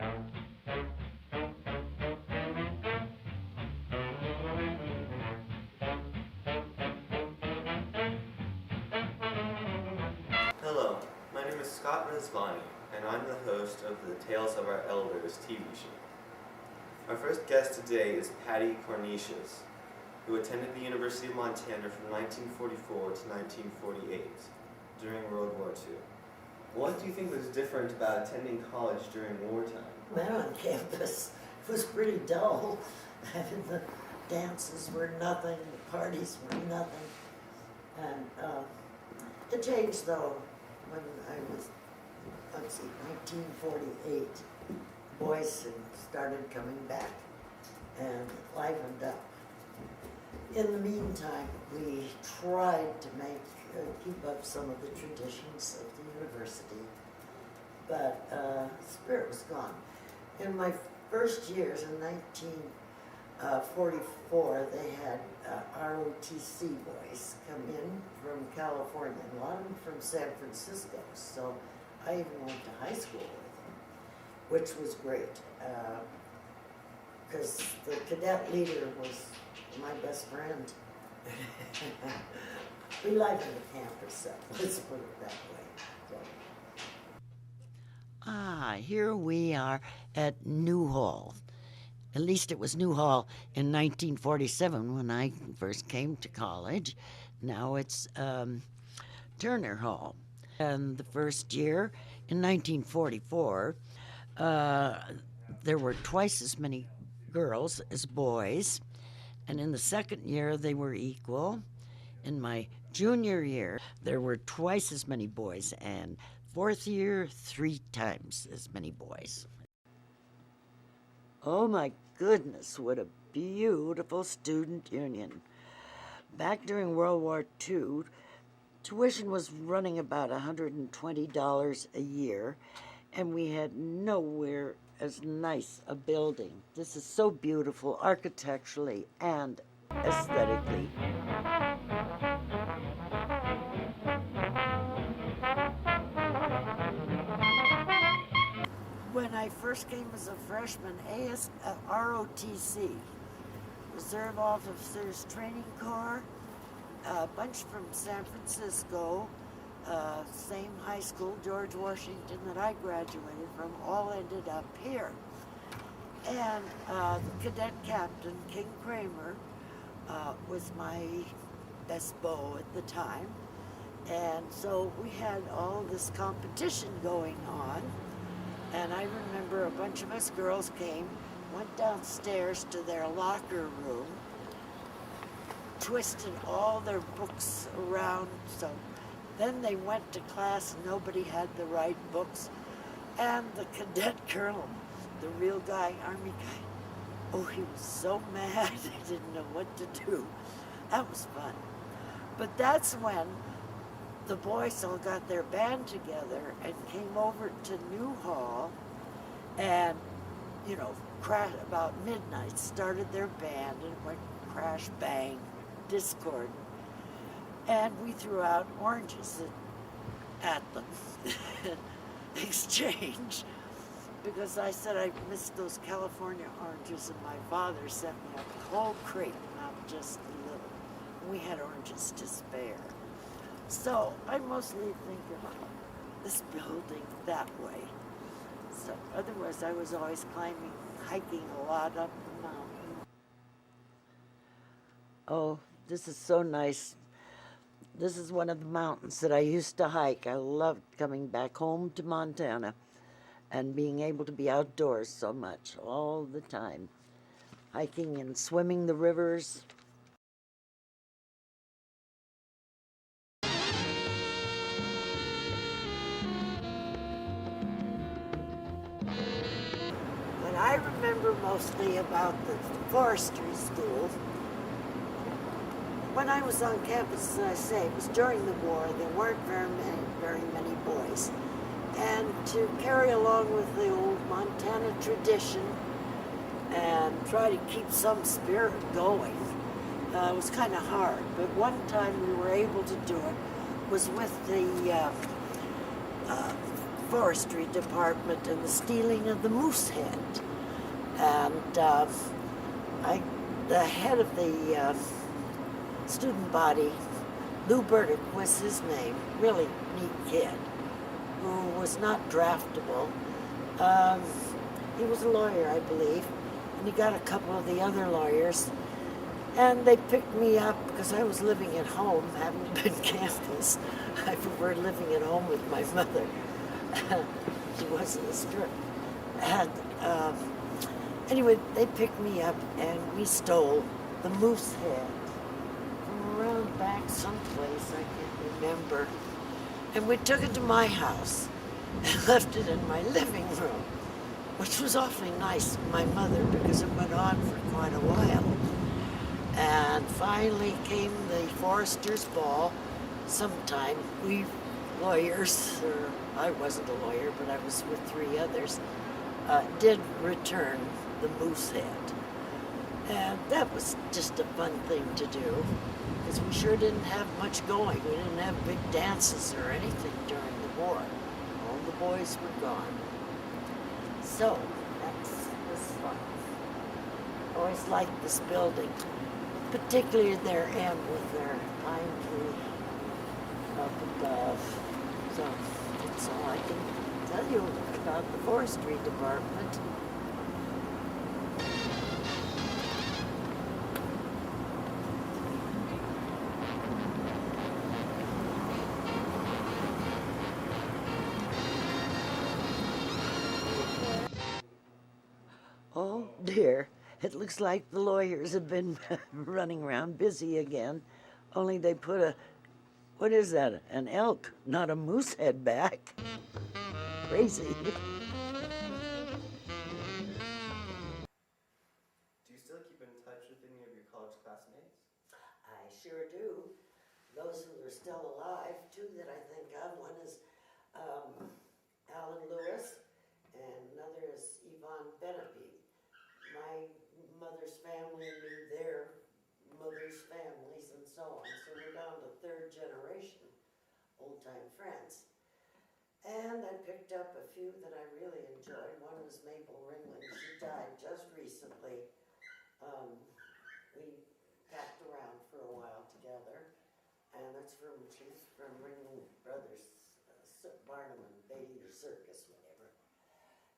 Hello, my name is Scott Rizvani, and I'm the host of the Tales of Our Elders TV show. Our first guest today is Patty Cornish, who attended the University of Montana from 1944 to 1948 during World War II. What do you think was different about attending college during wartime? Well, on campus, it was pretty dull. I mean, the dances were nothing, the parties were nothing. And it changed though when I was, 1948. Boys had started coming back and livened up. In the meantime, we tried to keep up some of the traditions of the university, but spirit was gone. In my first years, in 1944, they had ROTC boys come in from California, and a lot of them from San Francisco, so I even went to high school with them, which was great, because the cadet leader was my best friend. We liked the campus, so let's put it that way. So. Here we are at New Hall. At least it was New Hall in 1947 when I first came to college. Now it's Turner Hall. And the first year, in 1944, there were twice as many girls as boys. And in the second year, they were equal. In my junior year, there were twice as many boys, and fourth year, 3 times as many boys. Oh my goodness, what a beautiful student union. Back during World War II, tuition was running about $120 a year, and we had nowhere as nice a building. This is so beautiful architecturally and aesthetically. When I first came as a freshman, ROTC, Reserve Officers Training Corps, a bunch from San Francisco, same high school, George Washington, that I graduated from, all ended up here. And the cadet captain, King Kramer, was my best beau at the time. And so we had all this competition going on. And I remember a bunch of us girls went downstairs to their locker room, twisted all their books around. So then they went to class, nobody had the right books. And the cadet colonel, the real guy, Army guy, oh, he was so mad, he didn't know what to do. That was fun. But that's when the boys all got their band together and came over to New Hall and, you know, about midnight started their band and went crash, bang, discord. And we threw out oranges at them, exchange, because I said I missed those California oranges and my father sent me a whole crate, not just a little. We had oranges to spare. So I mostly think of this building that way. So otherwise I was always climbing, hiking a lot up the mountain. Oh, this is so nice. This is one of the mountains that I used to hike. I loved coming back home to Montana and being able to be outdoors so much all the time. Hiking and swimming the rivers. What I remember mostly about the forestry school, when I was on campus, as I say, it was during the war, there weren't very many boys. And to carry along with the old Montana tradition and try to keep some spirit going was kind of hard. But one time we were able to do it was with the forestry department and the stealing of the moose head. And the head of the student body, Lou Burdick was his name, really neat kid, who was not draftable. He was a lawyer, I believe, and he got a couple of the other lawyers, and they picked me up because I was living at home, having been campus. I preferred living at home with my mother. She wasn't as strict. And anyway, they picked me up, and we stole the moose head from around back someplace, I can't remember. And we took it to my house and left it in my living room, which was awfully nice of my mother because it went on for quite a while. And finally came the Forester's Ball sometime. We lawyers, or I wasn't a lawyer, but I was with 3 others, did return the moose head. And that was just a fun thing to do, because we sure didn't have much going. We didn't have big dances or anything during the war. All the boys were gone. So, that was fun. Always liked this building, particularly their end with their pine tree up above. So, that's all I can tell you about the forestry department. Oh dear, it looks like the lawyers have been running around busy again, only they put a, what is that, an elk, not a moose head back. Crazy. Do you still keep in touch with any of your college classmates? I sure do. Those who are still alive, 2 that I think of. One is Alan Lewis, and another is Yvonne Benepi. My mother's family knew their mother's families and so on, so we're down to 3rd generation old-time friends. And I picked up a few that I really enjoyed. One was Mabel Ringling. She died just recently. We packed around for a while together, and she's from Ringling Brothers, Barnum and Bailey Circus, whatever.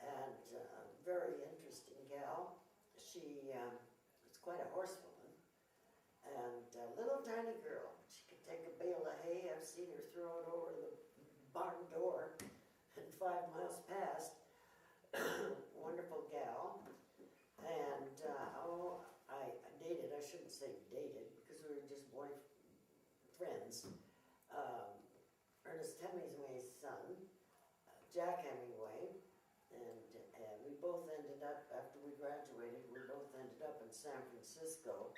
And very interesting gal. She was quite a horsewoman, and a little tiny girl. She could take a bale of hay. I've seen her throw it over the barn door and 5 miles past. Wonderful gal. And I dated, I shouldn't say dated, because we were just friends. Ernest Hemingway's son, Jack Hemingway, and we both ended up, after we graduated, we both ended up in San Francisco.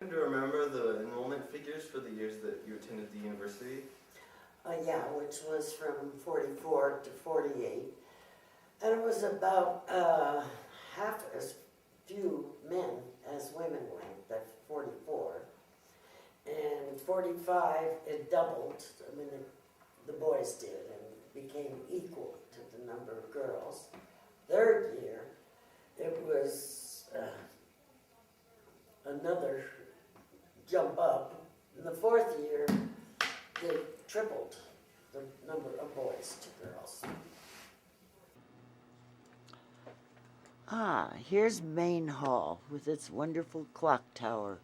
Do you remember the enrollment figures for the years that you attended the university? Yeah, which was from 44 to 48. And it was about half as few men as women went, at 44. And 45, it doubled. I mean, the boys did, and became equal to the number of girls. 3rd year, it was another jump up. In the 4th year, they tripled the number of boys to girls. Ah, here's Main Hall with its wonderful clock tower.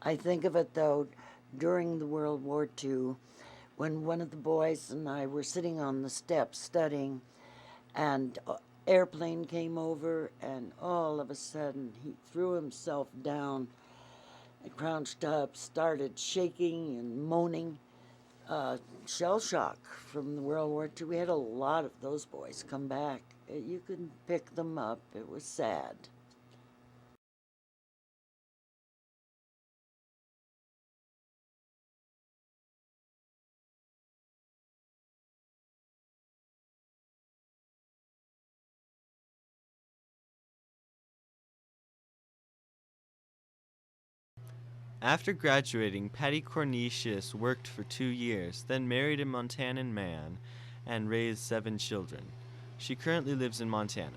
I think of it, though, during the World War II, when one of the boys and I were sitting on the steps studying, and an airplane came over, and all of a sudden he threw himself down, and crouched up, started shaking and moaning. Shell shock from the World War II. We had a lot of those boys come back. You couldn't pick them up. It was sad. After graduating, Patty Cornish worked for 2 years, then married a Montanan man, and raised 7 children. She currently lives in Montana.